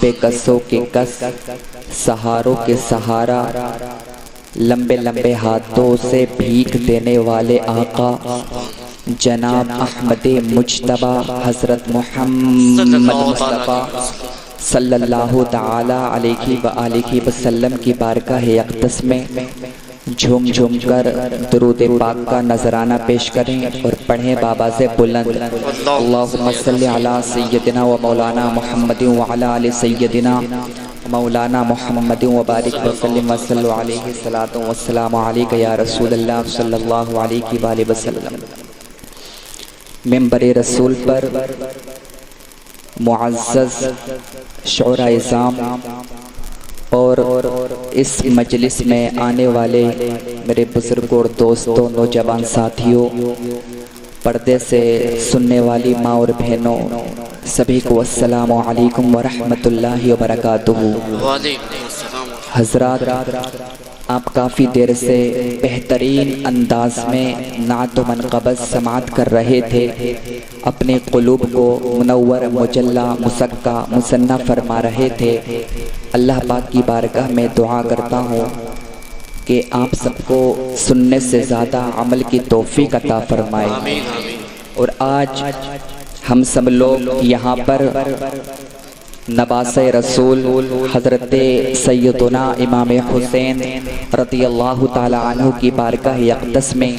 بے کسوں کے کس، سہاروں کے سہارا، لمبے لمبے ہاتھوں سے بھیک دینے والے آقا جناب احمد مجتبی حضرت محمد مصطفیٰ صلی اللہ تعالی علیہ وآلہ وسلم کی بارگاہ اقدس میں جھوم جھوم کر درود پاک کا نذرانہ پیش کریں اور پڑھیں بابا سے بلند اللہم صلی علی سیدنا و مولانا محمد وعلی آل سیدنا مولانا محمد وبارک وسلم وصلو علیہ الصلاۃ والسلام علیک یا رسول اللہ صلی اللہ علیہ وآلہ وسلم۔ منبر رسول پر معزز شعراء اعظام اور اس مجلس میں آنے والے میرے بزرگوں اور دوستوں، نوجوان ساتھیوں، پردے سے سننے والی ماں اور بہنوں، سبھی کو السلام علیکم ورحمۃ اللہ وبرکاتہ۔ حضرات، آپ کافی دیر سے بہترین انداز میں نعت و منقبت سماعت کر رہے تھے، اپنے قلوب کو منور، مجلہ، مسکہ، مسنہ فرما رہے تھے۔ اللہ پاک کی بارگاہ میں دعا کرتا ہوں کہ آپ سب کو سننے سے زیادہ عمل کی توفیق عطا فرمائے۔ اور آج ہم سب لوگ یہاں پر نواسۂ رسول حضرت سیدنا امام حسین رضی اللہ تعالی عنہ کی بارگاہ اقدس میں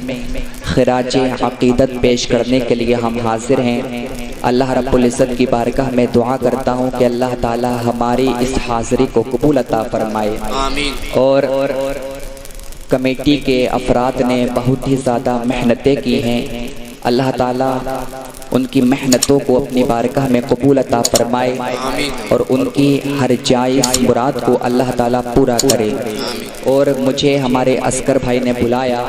خراج عقیدت پیش کرنے کے لیے ہم حاضر ہیں۔ اللہ رب العزت کی بارگاہ میں دعا کرتا ہوں کہ اللہ تعالی ہماری اس حاضری کو قبول عطا فرمائے۔ اور کمیٹی کے افراد نے بہت ہی زیادہ محنتیں کی ہیں، اللہ تعالیٰ ان کی محنتوں کو اپنی بارگاہ میں قبول عطا فرمائے اور ان کی ہر جائز مراد کو اللہ تعالیٰ پورا کرے۔ اور مجھے ہمارے عسکر بھائی نے بلایا،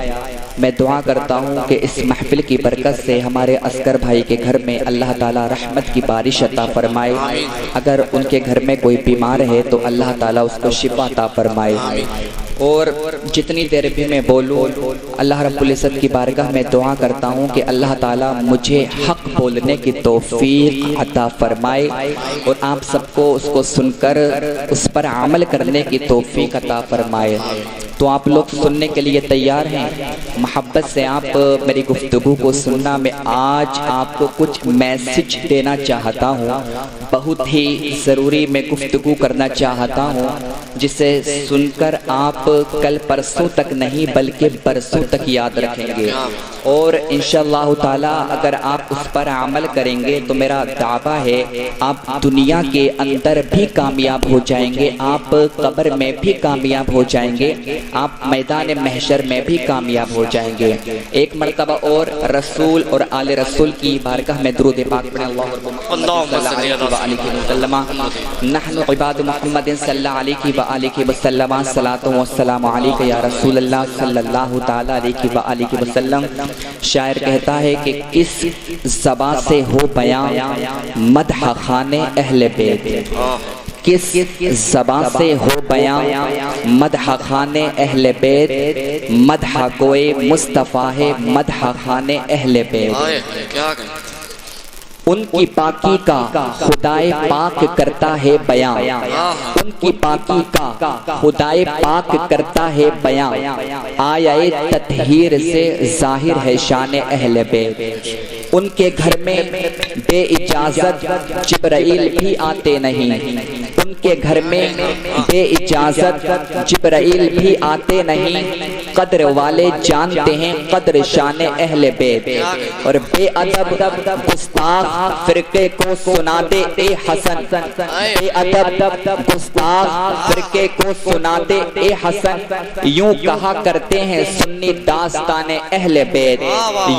میں دعا کرتا ہوں کہ اس محفل کی برکت سے ہمارے عسکر بھائی کے گھر میں اللہ تعالیٰ رحمت کی بارش عطا فرمائے۔ اگر ان کے گھر میں کوئی بیمار ہے تو اللہ تعالیٰ اس کو شفا عطا فرمائے۔ اور جتنی دیر بھی میں بولوں، اللہ رب العزت کی بارگاہ میں دعا کرتا ہوں کہ اللہ تعالیٰ مجھے حق بولنے کی توفیق عطا فرمائے اور آپ سب کو اس کو سن کر اس پر عمل کرنے کی توفیق عطا فرمائے۔ تو آپ لوگ سننے کے لیے تیار ہیں؟ محبت سے آپ میری گفتگو کو سننا۔ میں آج آپ کو کچھ میسج دینا چاہتا ہوں، بہت ہی ضروری میں گفتگو کرنا چاہتا ہوں، جسے سن کر آپ کل پرسوں تک نہیں بلکہ برسوں تک یاد رکھیں گے۔ اور انشاءاللہ تعالی اگر آپ اس پر عمل کریں گے تو میرا دعویٰ ہے آپ دنیا کے اندر بھی کامیاب ہو جائیں گے، آپ قبر میں بھی کامیاب ہو جائیں گے، آپ میدان محشر میں بھی کامیاب ہو جائیں گے۔ ایک مرتبہ اور رسول اور آل رسول کی بارگاہ میں درود پاک پڑھیں۔ اللہم صلی علیہ وسلم نحن عباد محمد صلی اللہ علیہ وآلہ وسلم صلاۃ و السلام علیک یا رسول اللہ صلی اللہ تعالی علیہ وآلہ وسلم۔ شاعر کہتا ہے کہ کس زبان سے ہو بیان مدح خان اہل بیت، کس زبان سے ہو بیان مدح خان اہل بیت، مدح گوئے مصطفیٰ ہے مدح خان اہل بیت۔ ان کی پاکی کا خدائے پاک کرتا ہے بیان، ان کی پاکی کا خدائے پاک کرتا ہے بیان، آیے تطہیر سے ظاہر ہے شان اہل بیت۔ ان کے گھر میں بے اجازت جبرائیل بھی آتے نہیں، ان کے گھر میں بے اجازت جبرائیل بھی آتے نہیں، قدر والے جانتے ہیں قدر شان اہل بیت۔ اور بے ادب گستاخ فرقے کو سنا دے اے حسن، بے ادب گستاخ فرقے کو سنا دے اے حسن، یوں کہا کرتے ہیں سنی داستان اہل بیت،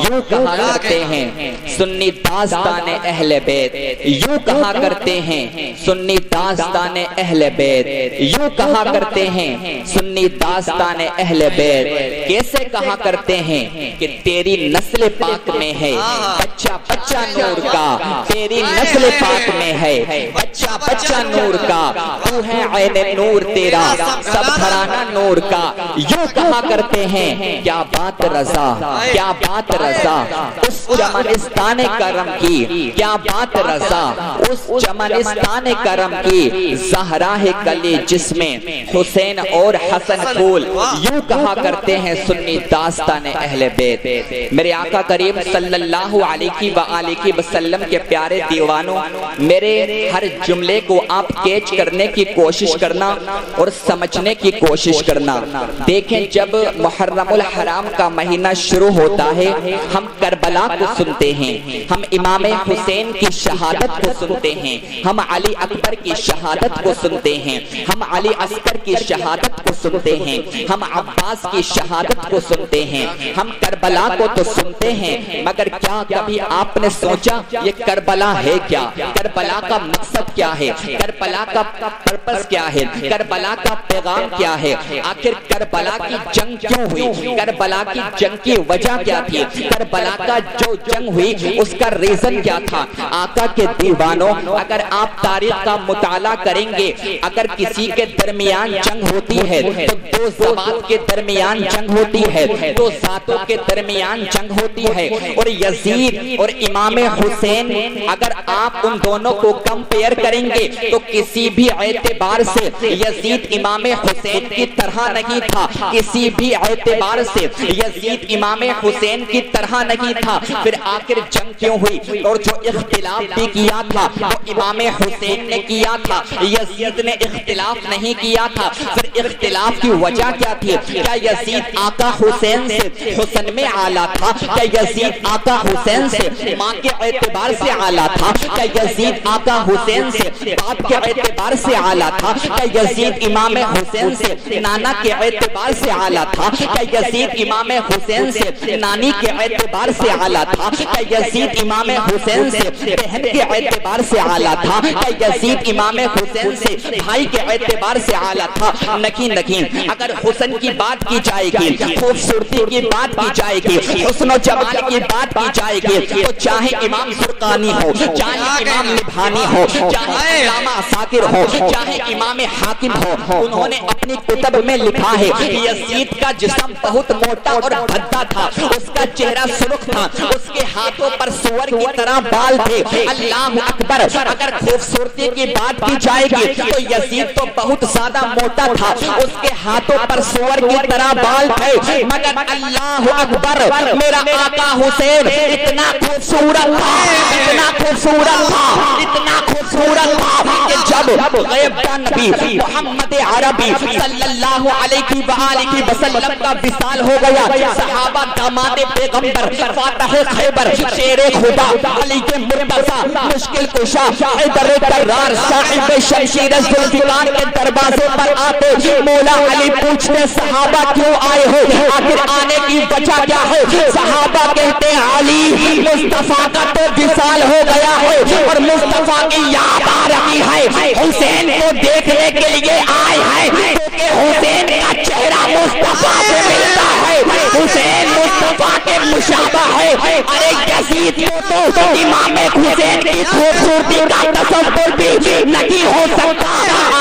یوں کہا کرتے ہیں سنی داستان اہل بیت، یوں کہا کرتے ہیں سنی داستان اہل بیت، یوں کہا کرتے ہیں سنی داستان اہل بیت۔ کیسے کہا کرتے ہیں کہ تیری نسل پاک میں ہے بچہ بچہ نور کا، تیری نسل پاک میں ہے بچہ بچہ نور کا، تو ہے عین نور تیرا سب گھرانہ نور کا، یوں کہا کرتے ہیں کیا بات رضا، کیا بات رضا اس چمنستان کرم کی، کیا بات رضا اس چمنستان کرم کی، زہرا ہے کلی جس میں حسین اور حسن پھول، یوں کہا کرتے ہیں سنی داستان اہل بیت۔ میرے آقا کریم صلی اللہ علیہ وآلہ وسلم کے پیارے دیوانوں، میرے ہر جملے کو آپ کیچ کرنے کی کوشش کرنا اور سمجھنے کی کوشش کرنا۔ دیکھیں جب محرم الحرام کا مہینہ شروع ہوتا ہے، ہم کربلا کو سنتے ہیں، ہم امام حسین کی شہادت کو سنتے ہیں، ہم علی اکبر کی شہادت کو سنتے ہیں، ہم علی اصغر کی شہادت کو سنتے ہیں، ہم عباس کی شہادت کو سنتے ہیں، ہم کربلا کو تو سنتے ہیں، مگر کیا کبھی آپ نے سوچا یہ کربلا ہے کیا؟ کربلا کا مقصد کیا ہے؟ کربلا کا پرپس کیا ہے؟ کربلا کا پیغام کیا ہے؟ آخر کربلا کی جنگ کیوں ہوئی؟ کربلا کی جنگ کی وجہ کیا تھی؟ کربلا کا جو جنگ ہوئی اس کا ریزن کیا تھا؟ آقا کے دیوانوں، اگر آپ تاریخ کا مطالعہ کریں گے، اگر کسی کے درمیان جنگ ہوتی ہے تو دو ذوات کے درمیان جنگ ہوتی ہے، دو ذاتوں کے درمیان جنگ ہوتی ہے، اور یزید اور امام حسین اگر آپ ان دونوں کو کمپیئر کریں گے تو کسی بھی اعتبار سے یزید امام حسین کی طرح نہیں تھا، کسی بھی اعتبار سے یزید امام حسین کی طرح نہیں تھا۔ پھر آخر جنگ کیوں ہوئی؟ اور جو اختلاف بھی کیا تھا وہ امام حسین نے کیا تھا، یزید نے اختلاف نہیں کیا تھا۔ پھر اختلاف کی وجہ کیا تھی؟ کیا یزید آقا حسین سے حسن میں اعلیٰ تھا؟ کیا یزید آقا حسین سے ماں کے اعتبار سے اعلیٰ تھا؟ کیا یزید آقا حسین سے باپ کے اعتبار سے اعلیٰ تھا؟ کیا یزید امام حسین سے نانا کے اعتبار سے اعلیٰ تھا؟ کیا یزید امام حسین سے نانی کے اعتبار سے اعلیٰ تھا؟ کیا یزید امام حسین سے بہن کے اعتبار سے اعلیٰ تھا؟ کیا یزید امام حسین سے بھائی کے اعتبار سے اعلیٰ تھا؟ نہیں۔ اگر حسن کی بات کی جائے گی، خوبصورتی کی بات کی جائے گی، حسن و جمال کی بات کی جائے گی، تو چاہے امام زرقانی ہو، چاہے امام نبھانی ہو، چاہے علامہ عساکر ہو، چاہے امام حاکم ہو، انہوں نے اپنی کتب میں لکھا ہے یزید کا جسم بہت موٹا اور بھدا تھا، اس کا چہرہ سرخ تھا، اس کے ہاتھوں پر سور کی طرح بال تھے۔ اللہ اکبر! اگر خوبصورتی کی بات کی جائے گی تو یزید تو بہت زیادہ موٹا تھا، اس کے ہاتھوں پر سور کی طرح بال تھے، مگر اللہ اکبر! میرا آقا حسین اتنا خوبصورت تھا، اتنا خوبصورت تھا، اتنا خوبصورت تھا کہ جب غیب کا نبی محمد عربی صلی اللہ علیہ وآلہ وسلم کا وصال ہو گیا، صحابہ داماد پیغمبر، فاتح خیبر، شیر خدا، علی کے مرتضی، مشکل کشا، حیدر کرار، صاحب شمشیر ذوالفقار کے دروازے پر آتے مولا علی پوچھتے صحابہ کیوں آئے ہو؟ آخر آنے کی وجہ کیا ہے؟ صحابہ کہتے ہیں علی مصطفیٰ کا تو وصال ہو گیا ہے اور مصطفیٰ کی یاد آ رہی ہے، حسین کو دیکھنے کے لیے آئے ہیں کیونکہ حسین کا چہرہ مصطفیٰ سے ملتا ہے، حسین مصطفیٰ کے مشابہ ہے۔ ارے یزید کو تو امام حسین کی خوبصورتی کا تصور بھی نہیں ہو سکتا،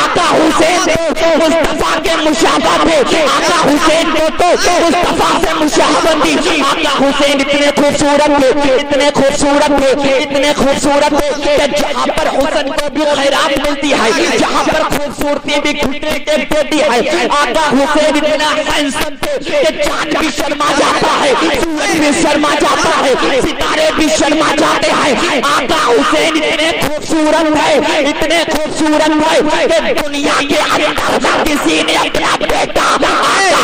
آقا حسین تو مصطفیٰ کے مشابہ تھے، آقا حسین کو تو مصطفیٰ سے مشابہت تھی، آقا حسین اتنے خوبصورت تھے، اتنے خوبصورت تھے، اتنے خوبصورت تھے کہ جہاں پر حسن کو بھی خیرات ملتی ہے، جہاں پر خوبصورتی بھی گھٹنے کے دیتی ہے، آقا حسین اتنا ہینسم تھے کہ چاند بھی شرما جاتا ہے، سورج بھی شرما جاتا ہے، ستارے بھی شرما جاتے ہیں، آقا حسین اتنے خوبصورت ہے، اتنے خوبصورت ہے کہ دنیا کے اندر کسی نے اپنا بیٹا آقا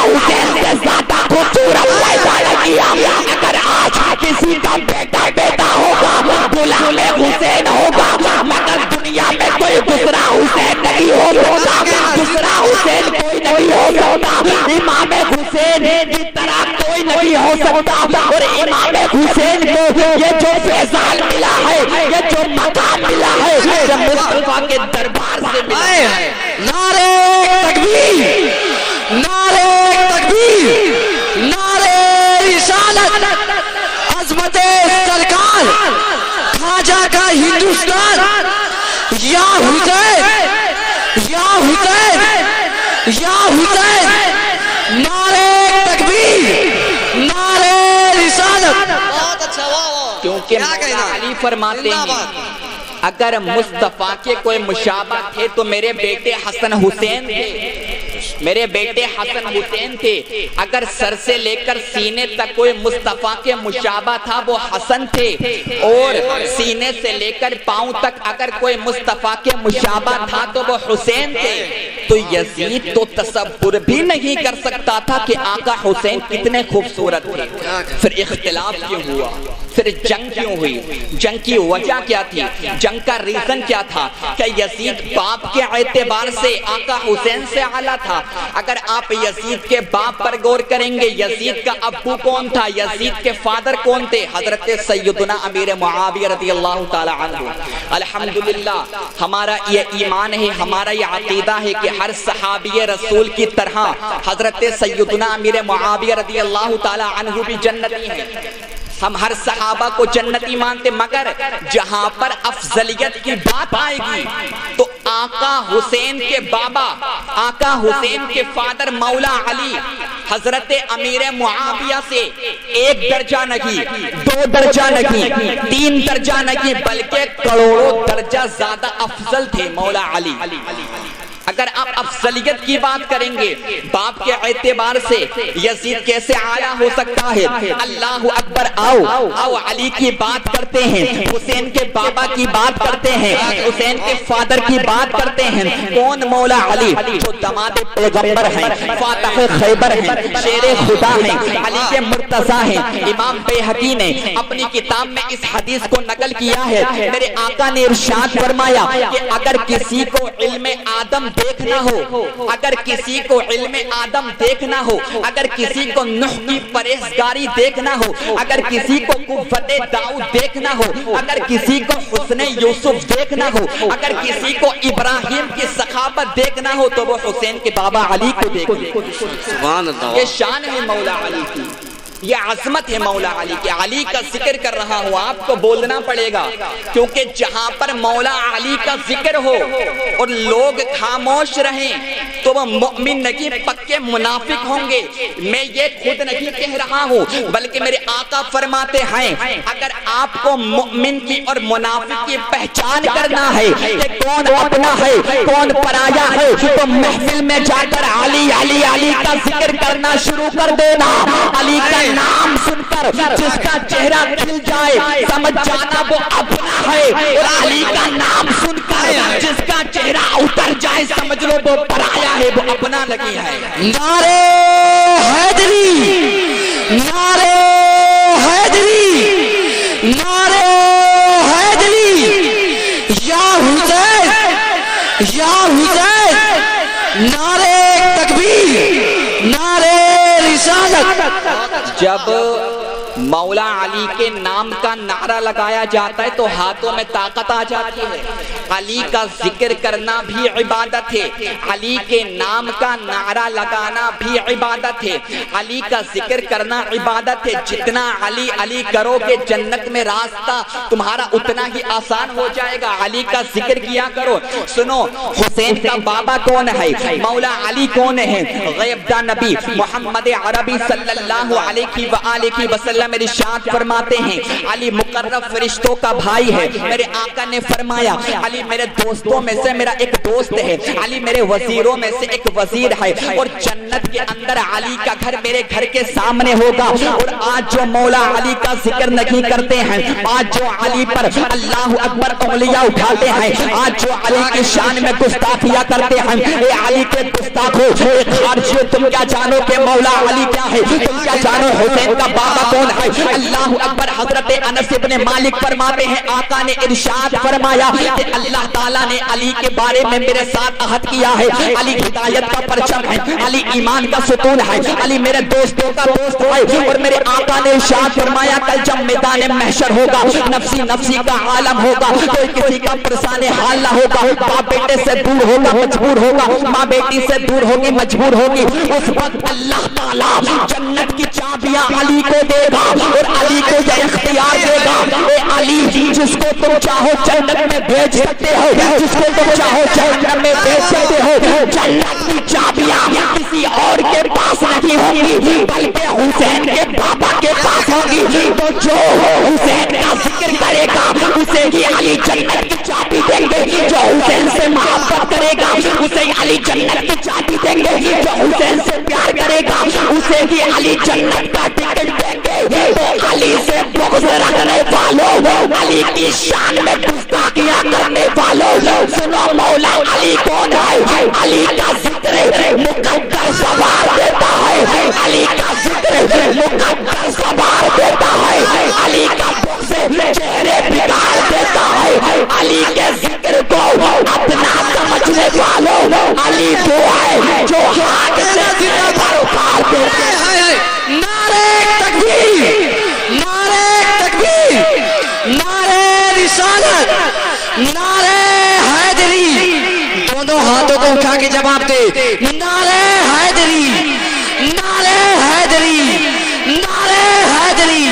حسین سے زیادہ خوبصورت پیدا نہ کیا۔ اگر آج کسی کا بیٹا ہوگا غلام حسین ہوگا، مگر دنیا میں کوئی دوسرا حسین نہیں ہو سکتا، دوسرا حسین کوئی نہیں ہو سکتا، امام حسین کی طرح کوئی نہیں ہو سکتا۔ اور امام حسین کو یہ جو فیضان ملا ہے، یہ جو مقام ملا ہے، جب مصطفیٰ کے دربار سے ملا ہے۔ نعرہ تکبیر، نعرہ تکبیر، نعرہ رسالت، عظمت سرکار خواجہ کا ہندوستان، یا حسین، یا حسین، یا حسین، نعرہ تکبیر، نعرہ رسالت۔ کیونکہ مولا علی فرماتے ہیں اگر مصطفیٰ کے کوئی مشابہ تھے تو میرے بیٹے حسن حسین تھے، میرے بیٹے حسن حسین تھے۔ اگر سر سے لے کر سینے تک کوئی مصطفیٰ کے مشابہ تھا وہ حسن تھے، اور سینے سے لے کر پاؤں تک اگر کوئی مصطفیٰ کے مشابہ تھا تو وہ حسین تھے۔ تو یزید تو تصور بھی نہیں کر سکتا تھا کہ آقا حسین کتنے خوبصورت تھے۔ پھر اختلاف کیوں ہوا؟ پھر جنگ کیوں ہوئی؟ جنگ کی وجہ کیا تھی؟ جنگ کا ریزن کیا تھا؟ کہ یزید باپ کے اعتبار سے آقا حسین سے اعلیٰ تھا۔ اگر آپ یزید کے باپ پر غور کریں گے، یزید کا ابو کون تھا؟ یزید کے فادر کون تھے؟ حضرت سیدنا امیر معاویہ رضی اللہ تعالی عنہ۔ الحمدللہ ہمارا یہ ایمان ہے، ہمارا یہ عقیدہ ہے کہ ہر صحابی رسول کی طرح حضرت سیدنا امیر معاویہ رضی اللہ تعالی عنہ بھی جنتی ہیں۔ ہم ہر صحابہ کو جنتی مانتے، مگر جہاں پر افضلیت کی بات آئے گی تو آقا حسین کے بابا، آقا حسین کے فادر مولا علی حضرت امیر معاویہ سے ایک درجہ نہیں، دو درجہ نہیں، تین درجہ نہیں، بلکہ کروڑوں درجہ زیادہ افضل تھے مولا علی۔ اگر آپ افضلیت کی بات کریں گے باپ کے اعتبار سے یزید کیسے اعلیٰ ہو سکتا ہے؟ اللہ اکبر، آؤ علی کی بات کرتے ہیں، حسین کے بابا کی بات کرتے ہیں، حسین کے فادر کی بات کرتے ہیں۔ کون؟ مولا علی، جو داماد پیغمبر ہیں، فاتح خیبر ہیں، شیر خدا ہیں، علی کے مرتضیٰ ہیں۔ امام بیہقی نے اپنی کتاب میں اس حدیث کو نقل کیا ہے، میرے آقا نے ارشاد فرمایا کہ اگر کسی کو علم آدم دیکھنا ہو، اگر کسی کو علم آدم دیکھنا ہو، اگر کسی کو نوح کی پرہیزگاری دیکھنا ہو، اگر کسی کو قوت داؤد دیکھنا ہو، اگر کسی کو حسن یوسف دیکھنا ہو، اگر کسی کو ابراہیم کی سخاوت دیکھنا ہو تو وہ حسین کے بابا علی کو دیکھیں۔ سبحان اللہ۔ یہ شان ہے مولا علی کی، یہ عظمت ہے مولا علی کی۔ علی کا ذکر کر رہا ہوں، آپ کو بولنا پڑے گا، کیونکہ جہاں پر مولا علی کا ذکر ہو اور لوگ خاموش رہیں تو وہ مؤمن نہیں، پکے منافق ہوں گے۔ میں یہ خود نہیں کہہ رہا ہوں بلکہ میرے آقا فرماتے ہیں اگر آپ کو مؤمن کی اور منافق کی پہچان کرنا ہے کہ کون اپنا ہے کون پرایا ہے تو محفل میں جا کر علی علی علی کا ذکر کرنا شروع کر دینا۔ علی کا نام سن کر جس کا چہرہ کھل جائے سمجھ جانا وہ اپنا ہے، اور علی کا نام سن کر جس کا چہرہ اتر جائے سمجھ لو وہ پرایا ہے، وہ اپنا نہیں ہے۔ نعرے حیدری، نعرے حیدری، نعرے حیدری، یا حسین، یا حسین، نعرے تکبیر، نعرے رسالت۔ جب مولا علی کے نام کا نعرہ لگایا جاتا ہے تو ہاتھوں میں طاقت آ جاتی ہے۔ علی کا ذکر کرنا بھی عبادت ہے، علی کے نام کا نعرہ لگانا بھی عبادت ہے، علی کا ذکر کرنا عبادت ہے۔ جتنا علی علی کرو گے جنت میں راستہ تمہارا اتنا ہی آسان ہو جائے گا۔ علی کا ذکر کیا کرو۔ سنو، حسین کا بابا کون ہے؟ مولا علی کون ہے؟ غیب داں نبی محمد عربی صلی اللہ علیہ وآلہ وسلم ارشاد فرماتے ہیں علی مقرب فرشتوں کا بھائی ہے۔ میرے آقا نے فرمایا علی میرے دوستوں میں سے میرا ایک دوست ہے، علی میرے وزیروں میں سے ایک وزیر ہے، اور جنت کے اندر علی کا گھر میرے گھر کے سامنے ہوگا۔ اور آج جو مولا علی کا ذکر نہیں کرتے ہیں، آج جو علی پر اللہ اکبر انگلیاں اٹھاتے ہیں، آج جو علی کی شان میں گستاخیاں کرتے ہیں، اے علی کے گستاخو، اے خارجیو، تم کیا جانو کہ مولا علی کیا ہے؟ تم کیا جانو حسین کا بابا کون ہے؟ اللہ اکبر۔ حضرت انس ابن مالک فرماتے ہیں آقا نے ارشاد فرمایا کہ اللہ تعالیٰ نے علی کے بارے میں میرے ساتھ عہد کیا ہے، علی ہدایت کا پرچم ہے، علی ایمان کا ستون ہے، علی میرے دوستوں کا دوست ہے۔ اور میرے آقا نے ارشاد فرمایا کل جب میدان محشر ہوگا، نفسی نفسی کا عالم ہوگا، کوئی کسی کا پرسان حال نہ ہوگا، باپ بیٹے سے دور ہوگا مجبور ہوگا، ماں بیٹی سے دور ہوگی مجبور ہوگی، اس وقت اللہ تعالیٰ جنت کی چابیاں علی کو دے گا اور علی کو یہ اختیار دے گا، اے علی جس کو تم چاہو جنت میں بھیج سکتے ہو، جس کو تم چاہو جنت میں بھیج سکتے ہو۔ جنت کی چابیاں کسی اور کے پاس نہیں نہیں ہوگی بلکہ حسین کے بابا کے پاس ہوگی. تو جو حسین کا ذکر کرے گا اسے ہی علی جنت کی چابی دیں گے. جو حسین سے محبت کرے گا اسے علی جنت کی چابی دیں گے. جو حسین سے پیار کرے گا اسے ہی علی جنت کا ٹکٹ دیں گے. تو علی سے بغض رکھنے والوں, علی کی شان میں گستاخیاں کرنے والوں, سنو مولا علی کون ہے. علی کا ذکر مقدر سوار دیتا ہے. علی کا ذکر مقدر سوار دیتا ہے. علی کا بغض چہرے بگاڑ دیتا ہے. علی کے ذکر کو اپنا سمجھنے والوں, علی وہ ہے جو ہاتھ سے سر پر اٹھا دیتے ہیں. نعرہ تکبیر, نعرہ تکبیر, نعرہ رسالت, نعرہ حیدری. دونوں ہاتھوں کو اٹھا کے جواب دے. نعرہ حیدری, نعرہ حیدری, نعرہ حیدری,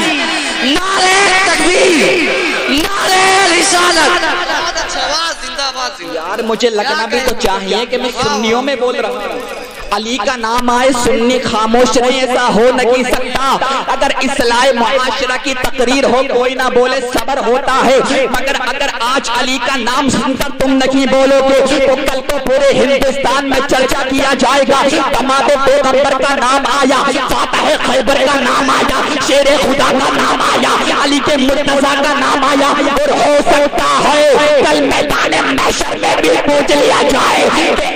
نعرہ تکبیر, نعرہ رسالت. یار مجھے لگنا بھی تو چاہیے کہ میں سنیوں میں بول رہا ہوں. علی کا نام آئے سنی خاموش رہے, ایسا ہو نہیں سکتا. اگر اصلاح معاشرہ کی تقریر ہو کوئی نہ بولے صبر ہوتا ہے, مگر اگر آج علی کا نام سن کر تم نہیں بولو گے تو کل کو پورے ہندوستان میں چرچا کیا جائے گا. دماد پیغمبر کا نام آیا, فاتح خیبر کا نام آیا, شیر خدا کا نام آیا, علی کے مرتضیٰ کا نام آیا, اور ہو سکتا ہے کل میدان محشر میں بھی پوچھ لیا جائے کہ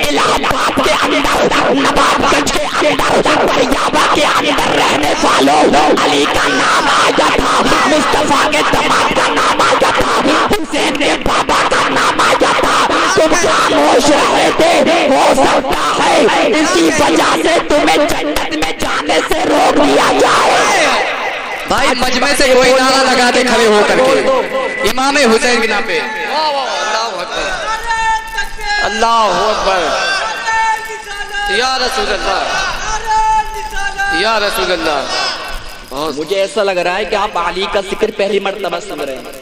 الہ آباد کے نواب گنج کے اندر, پریابا کے اندر رہنے والوں علی کا نام آیا تھا, مصطفیٰ کے دماد کا نام آیا تھا, حسین کے بابا کا نام آیا تھا. تم خاموش رہے تھے. ہو سکتا ہے اسی وجہ سے تمہیں جنت میں جانے سے روک دیا جائے. بھائی مجمع سے کوئی نعرہ لگا دے کھڑے ہو کر کے امام حسین کے نام پہ. اللہ اکبر, یا رسول اللہ, یا رسول اللہ. مجھے ایسا لگ رہا ہے کہ آپ علی کا ذکر پہلی مرتبہ سن رہے ہیں.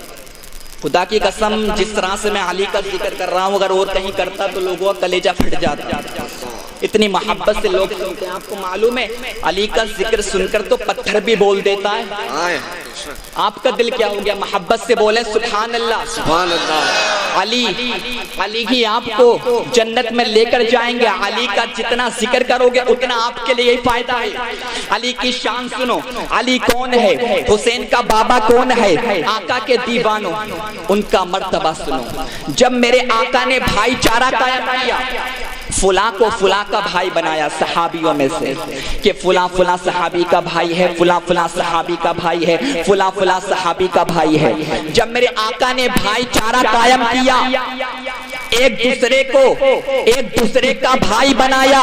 خدا کی قسم جس طرح سے میں علی کا ذکر کر رہا ہوں اگر اور کہیں کرتا تو لوگوں کا کلیجہ پھٹ جاتا. اتنی محبت سے لوگ سنتے ہیں. آپ کو معلوم ہے علی کا ذکر سن کر تو پتھر بھی بول دیتا ہے. آپ کا دل کیا ہو گیا؟ محبت سے بولیں سبحان اللہ, سبحان اللہ. علی ہی آپ کو جنت میں لے کر جائیں گے. علی کا جتنا ذکر کرو گے اتنا آپ کے لیے فائدہ ہے. علی کی شان سنو. علی کون ہے؟ حسین کا بابا کون ہے؟ آقا کے دیوانوں, ان کا مرتبہ سنو. جب میرے آقا نے بھائی چارہ قائم کیا, فلاں کو فلاں کا بھائی بنایا صحابیوں میں سے کہ فلاں فلاں صحابی کا بھائی ہے, فلاں فلاں صحابی کا بھائی ہے, فلاں فلاں صحابی کا بھائی ہے. جب میرے آقا نے بھائی چارہ قائم کیا, ایک دوسرے کا بھائی بنایا,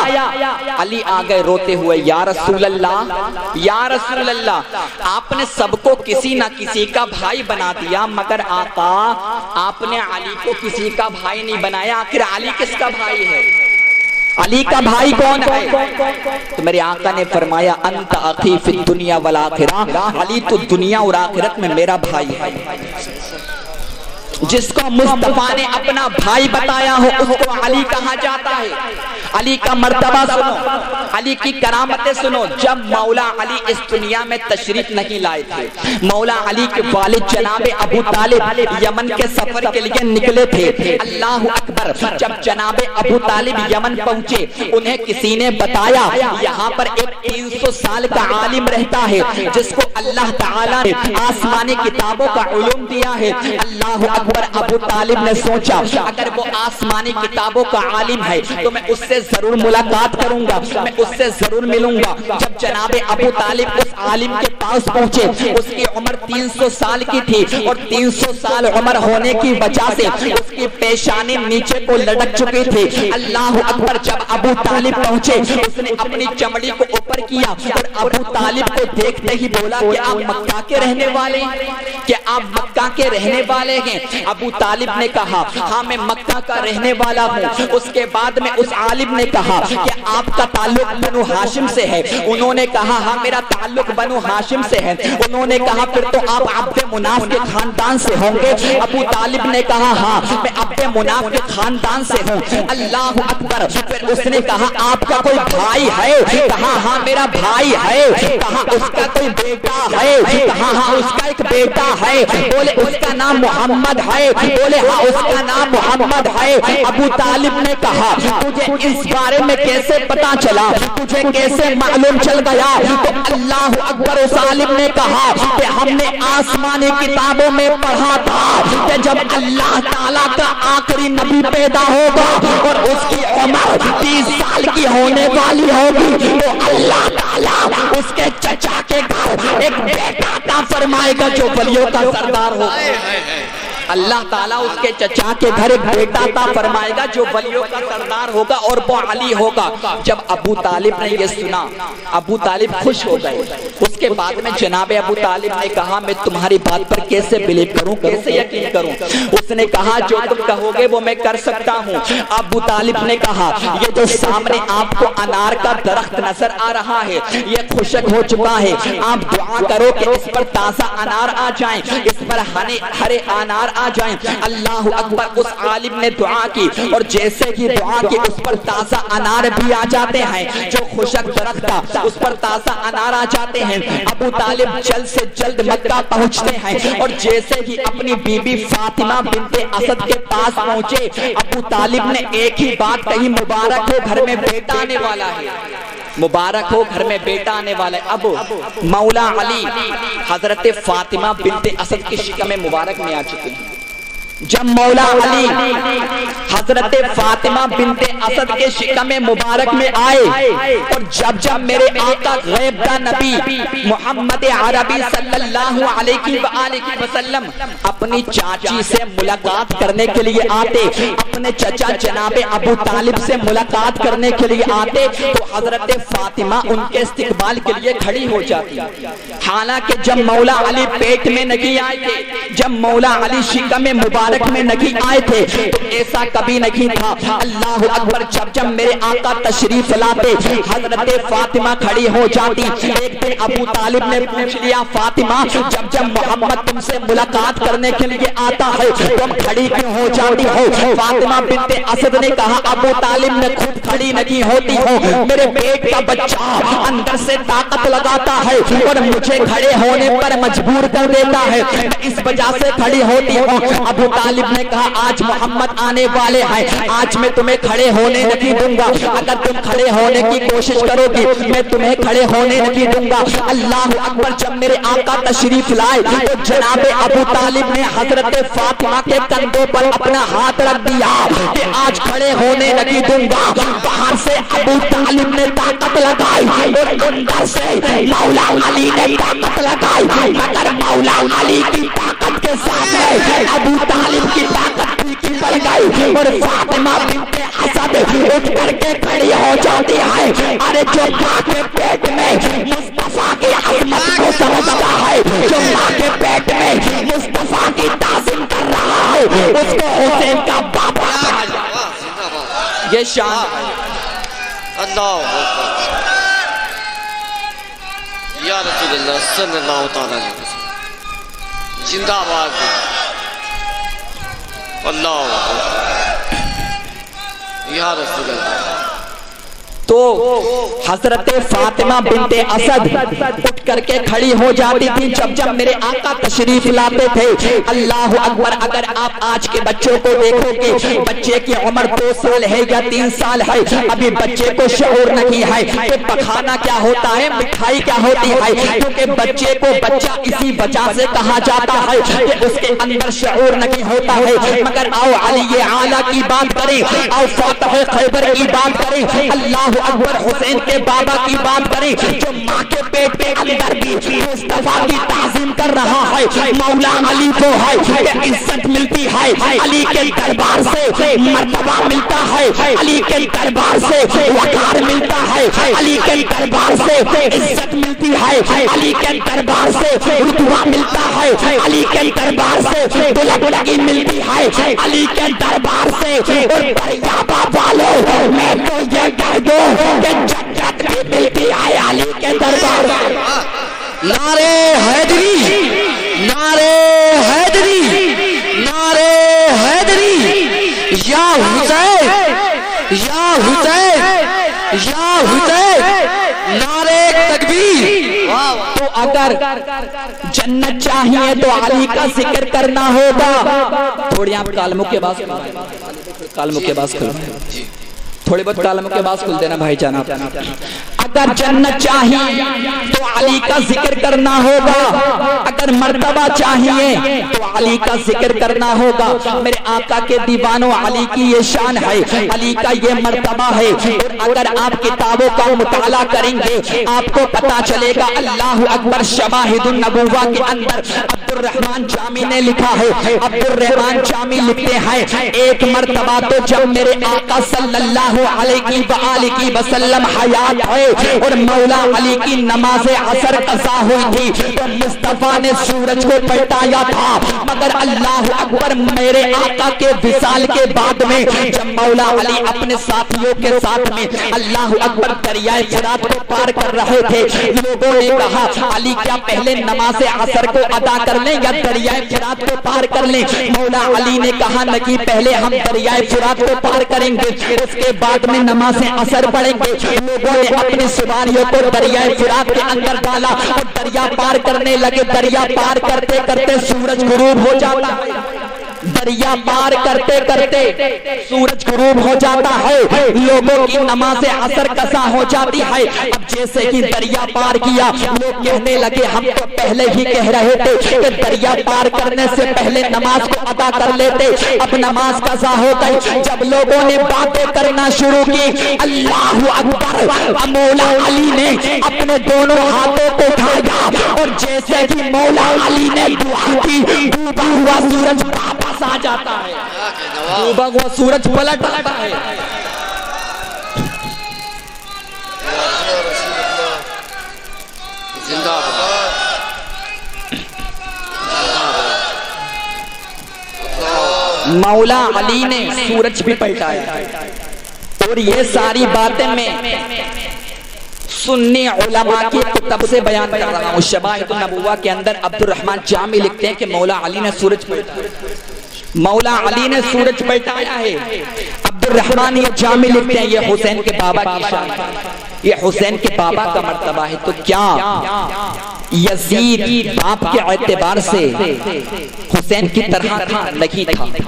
علی آگئے روتے ہوئے یا رسول اللہ, یا رسول اللہ, آپ نے سب کو کسی نہ کسی کا بھائی بنا دیا مگر آقا آپ نے علی کو کسی کا بھائی نہیں بنایا. آخر علی کس کا بھائی ہے؟ علی کا بھائی کون ہے؟ تو میرے آقا نے فرمایا انت اخی فی الدنیا والآخرہ, علی تو دنیا اور آخرت میں میرا بھائی ہے. جس کو مصطفیٰ نے اپنا بھائی بتایا ہو اس کو علی کہا جاتا ہے. علی کا مرتبہ سنو, علی کی کرامتیں سنو. جب مولا علی اس دنیا میں تشریف نہیں لائے تھے, مولا علی کے والد جناب ابو طالب یمن کے سفر کے لیے نکلے تھے. اللہ اکبر. جب جناب ابو طالب یمن پہنچے, انہیں کسی نے بتایا یہاں پر ایک 300 سال کا عالم رہتا ہے جس کو اللہ تعالیٰ نے آسمانی کتابوں کا علوم دیا ہے. اللہ اکبر. ابو طالب نے سوچا اگر وہ آسمانی کتابوں کا عالم ہے تو میں اس سے ضرور ملاقات کروں گا, میں اس سے ضرور ملوں گا. جب جناب ابو طالب اس عالم کے پاس پہنچے, اس کی عمر 300 سال کی تھی اور 300 سال عمر ہونے کی وجہ سے اس کی پیشانی نیچے کو لٹک چکی تھی. اللہ اکبر. جب ابو طالب پہنچے اس نے اپنی چمڑی کو اوپر کیا اور ابو طالب کو دیکھتے ہی بولا کہ آپ مکہ کے رہنے والے ہیں, کہ آپ مکہ کے رہنے والے ہیں. ابو طالب نے کہا ہاں میں مکہ کا رہنے والا ہوں۔ اس کے بعد میں اس عالم نے کہا کہ آپ کا تعلق بنو ہاشم سے ہے۔ انہوں نے کہا ہاں میرا تعلق بنو ہاشم سے ہے۔ انہوں نے کہا پھر تو آپ عبد مناف کے خاندان سے ہوں گے۔ ابو طالب نے کہا ہاں میں عبد مناف کے خاندان سے ہوں۔ اللہ اکبر۔ پھر اس نے کہا آپ کا کوئی بھائی ہے؟ کہا ہاں میرا بھائی ہے۔ کہا اس کا کوئی بیٹا ہے؟ کہا ہاں اس کا ایک بیٹا ہے۔ بولے اس کا نام محمد ہے؟ بولے ہاں اس کا نام محمد ہے۔ ابو طالب نے کہا تجھے اس بارے میں کیسے پتا چلا؟ تجھے کیسے معلوم چل گیا؟ تو اللہ اکبر اس عالم نے کہا کہ ہم نے آسمانی کتابوں میں پڑھا تھا کہ جب اللہ تعالیٰ کا آخری نبی پیدا ہوگا اور اس کی عمر 30 سال کی ہونے والی ہوگی تو اللہ تعالیٰ اس کے چچا کے گھر ایک بیٹا عطا فرمائے گا جو ولیوں کا سردار ہوگا۔ اللہ تعالیٰ اس کے چچا کے گھر ایک بیٹا عطا فرمائے گا جو ولیوں کا سردار ہوگا اور وہ علی ہوگا۔ جب ابو طالب نے یہ سنا ابو طالب خوش ہو گئے۔ اس کے بعد میں جناب ابو طالب نے کہا میں تمہاری بات پر کیسے بلیو کروں، کیسے یقین کروں؟ اس نے کہا جو تم کہو گے وہ میں کر سکتا ہوں۔ ابو طالب نے کہا یہ جو سامنے آپ کو انار کا درخت نظر آ رہا ہے یہ خشک ہو چکا ہے، آپ دعا کرو کہ اس پر تازہ انار آ جائیں، اس پر ہرے انار آ جائیں۔ اللہ اکبر۔ اس عالم نے دعا کی اور جیسے کی دعا کی اس پر تازہ انار بھی آ جاتے ہیں، جو خشک درخت تھا اس پر تازہ انار آ جاتے ہیں۔ ابو طالب جلد سے جلد مکہ پہنچتے ہیں اور جیسے ہی اپنی بی بی فاطمہ بنت اسد کے پاس پہنچے ابو طالب نے ایک ہی بات کہی مبارک ہو گھر میں بیٹا آنے والا ہے، مبارک ہو گھر میں بیٹا آنے والا ہے۔ اب مولا علی حضرت فاطمہ بنت اسد کی شکم مبارک میں آ چکے ہیں۔ جب مولا علی حضرت فاطمہ بنت اسد کے شکم مبارک میں آئے اور جب میرے آقا غیب کا نبی محمد عربی صلی اللہ علیہ وآلہ وسلم اپنی چاچی سے ملاقات کرنے کے لیے آتے، اپنے چچا جناب ابو طالب سے ملاقات کرنے کے لیے آتے تو حضرت فاطمہ ان کے استقبال کے لیے کھڑی ہو جاتی۔ حالانکہ جب مولا علی پیٹ میں نہیں آئے تھے، جب مولا علی شکم مبارک میں نہیں آئے تھے تو ایسا کبھی نہیں تھا۔ اللہ اکبر۔ جب میرے آقا تشریف لاتے حضرت فاطمہ کھڑی ہو جاتی۔ ایک دن ابو طالب نے پوچھ لیا فاطمہ جب محمد تم سے ملاقات کرنے کے لیے آتا ہے تم کھڑی کیوں ہو جاتی ہو؟ فاطمہ بنت اسد نے کہا ابو طالب میں خود کھڑی نہیں ہوتی ہوں، میرے پیٹ کا بچہ اندر سے طاقت لگاتا ہے اور مجھے کھڑے ہونے پر مجبور کر دیتا ہے، اس وجہ سے کھڑی ہوتی ہوں۔ ابو طالب نے کہا آج محمد آنے والے ہیں، آج میں تمہیں کھڑے ہونے نہیں دوں گا، اگر تم کھڑے ہونے کی کوشش کرو گی میں تمہیں کھڑے ہونے نہیں دوں گا۔ اللہ اکبر۔ جب میرے آقا تشریف لائے تو جناب ابو طالب نے حضرت فاطمہ کے کندھوں پر اپنا ہاتھ رکھ دیا کہ آج کھڑے ہونے نہیں دوں گا۔ باہر سے ابو طالب نے طاقت لگائی اور اندر سے مولا علی نے طاقت لگائی، مگر مولا علی کی طاقت کے سامنے ابو طالب کی طاقت پھیکی پڑ گئی اور فاطمہ بنت اسد اٹھ کر کے کھڑی ہو جاتی ہے۔ ارے جو ماں کے پیٹ میں مصطفیٰ کی عظمت کو سمجھتا ہے، جو ماں کے پیٹ میں مصطفیٰ کی تعظیم کر رہا ہے اس کو حسین کا بابا کہا جاتا ہے۔ یہ شان اللہ یا رسول اللہ صلی اللہ تعالی علیہ وسلم زندہ باد اللہ یا رسول اللہ۔ تو حضرت فاطمہ بنت اسد اٹھ کر کے کھڑی ہو جاتی تھی جب میرے آقا تشریف لاتے تھے۔ اللہ اکبر۔ اگر آپ آج کے بچوں کو دیکھو گے بچے کی عمر 2 سال ہے یا 3 سال ہے، ابھی بچے کو شعور نہیں ہے کہ پکھانا کیا ہوتا ہے، مٹھائی کیا ہوتی ہے، کیونکہ بچے کو بچہ اسی وجہ سے کہا جاتا ہے کہ اس کے اندر شعور نہیں ہوتا ہے۔ مگر آؤ علی اعلیٰ کی بات کریں، آؤ فاتح خیبر کی بات کریں۔ اللہ اکبر حسین کے بابا کی بات کریں جو ماں کے پیٹ کے اندر بھی مصطفیٰ کی تعظیم کر رہا ہے، مولا علی کو ہے کہ عزت ملتی ہے، علی کے دربار سے مرتبہ ملتا ہے، علی کے دربار سے وقار ملتا ہے، علی کے دربار سے عزت ملتی ہے، علی کے دربار سے رتبہ ملتا ہے، علی کے دربار سے بلندی ملتی ہے، علی کے دربار سے اور بریابہ والوں میں تو یہ کہہ دو کہ جنت بھی ملتی ہے علی کے دربار سے۔ نعرے حیدری، نعرے حیدری، نعرے حیدری، یا حسین، یا حسین، یا حسین، نعرے تکبیر۔ تو اگر جنت چاہیے تو علی کا ذکر کرنا ہوگا۔ تھوڑی آپ کالموں کے باز کالموں کے باز کھل تھوڑے بہت کالموں کے باز کھل دینا بھائی جانا۔ اگر جنت چاہیے تو علی کا ذکر کرنا ہوگا، اگر مرتبہ چاہیے تو علی کا ذکر کرنا ہوگا۔ میرے آقا کے دیوانوں علی کی یہ شان ہے، علی کا یہ مرتبہ ہے، اور اگر آپ کتابوں کا مطالعہ کریں گے آپ کو پتا چلے گا۔ اللہ اکبر شواہد النبوہ کے اندر عبد الرحمن جامی نے لکھا ہے، عبد الرحمن جامی لکھتے ہیں ایک مرتبہ تو جب میرے آقا صلی اللہ علیہ وآلہ وسلم حیات ہے اور مولا علی کی نماز عصر قضا ہوئی تھی تو مصطفیٰ نے سورج کو پلٹایا تھا، مگر اللہ اکبر میرے آقا کے وصال کے بعد میں جب مولا علی اپنے ساتھیوں کے ساتھ میں اللہ اکبر دریائے فرات کو پار کر رہے تھے، لوگوں نے کہا علی کیا پہلے نماز عصر کو ادا کر لیں یا دریائے فرات کو پار کر لیں؟ مولا علی نے کہا نہ پہلے ہم دریائے فرات کو پار کریں گے اس کے بعد میں نماز عصر پڑھیں گے۔ لوگوں نے اپنے سواریوں کو دریائے فرات کے اندر ڈالا اور دریا پار کرنے لگے، دریا پار کرتے کرتے سورج غروب ہو جاتا ہے، دریا پار کرتے کرتے سورج غروب ہو جاتا ہے، لوگوں کی نماز عصر قضا ہو جاتی ہے۔ اب جیسے ہی دریا پار کیا لوگ کہنے لگے ہم تو پہلے ہی کہہ رہے تھے کہ دریا پار کرنے سے پہلے نماز کو ادا کر لیتے، اب نماز قضا ہو گئی۔ جب لوگوں نے باتیں کرنا شروع کی اللہ اکبر، مولا علی نے اپنے دونوں ہاتھوں کو اٹھایا اور جیسے ہی مولا علی نے دعا کی ڈوبا ہوا سورج واپس آ جاتا ہے، ڈوبا ہوا سورج پلٹ آتا ہے۔ زندہ باد، مولا علی نے سورج بھی پلٹایا اور یہ ساری باتیں میں سنی علماء کی کتب سے بیان کر رہا ہوں۔ شواہد النبوہ کے اندر عبد الرحمن جامی لکھتے ہیں کہ مولا علی نے سورج پلٹایا، مولا علی نے سورج پلٹایا ہے۔ عبد الرحمن یہ جامی لکھتے ہیں یہ حسین کے بابا کی شان ہے، یہ حسین کے بابا کا مرتبہ ہے۔ تو کیا یزید باپ کے اعتبار سے حسین کی طرح تھا؟ نہیں تھا۔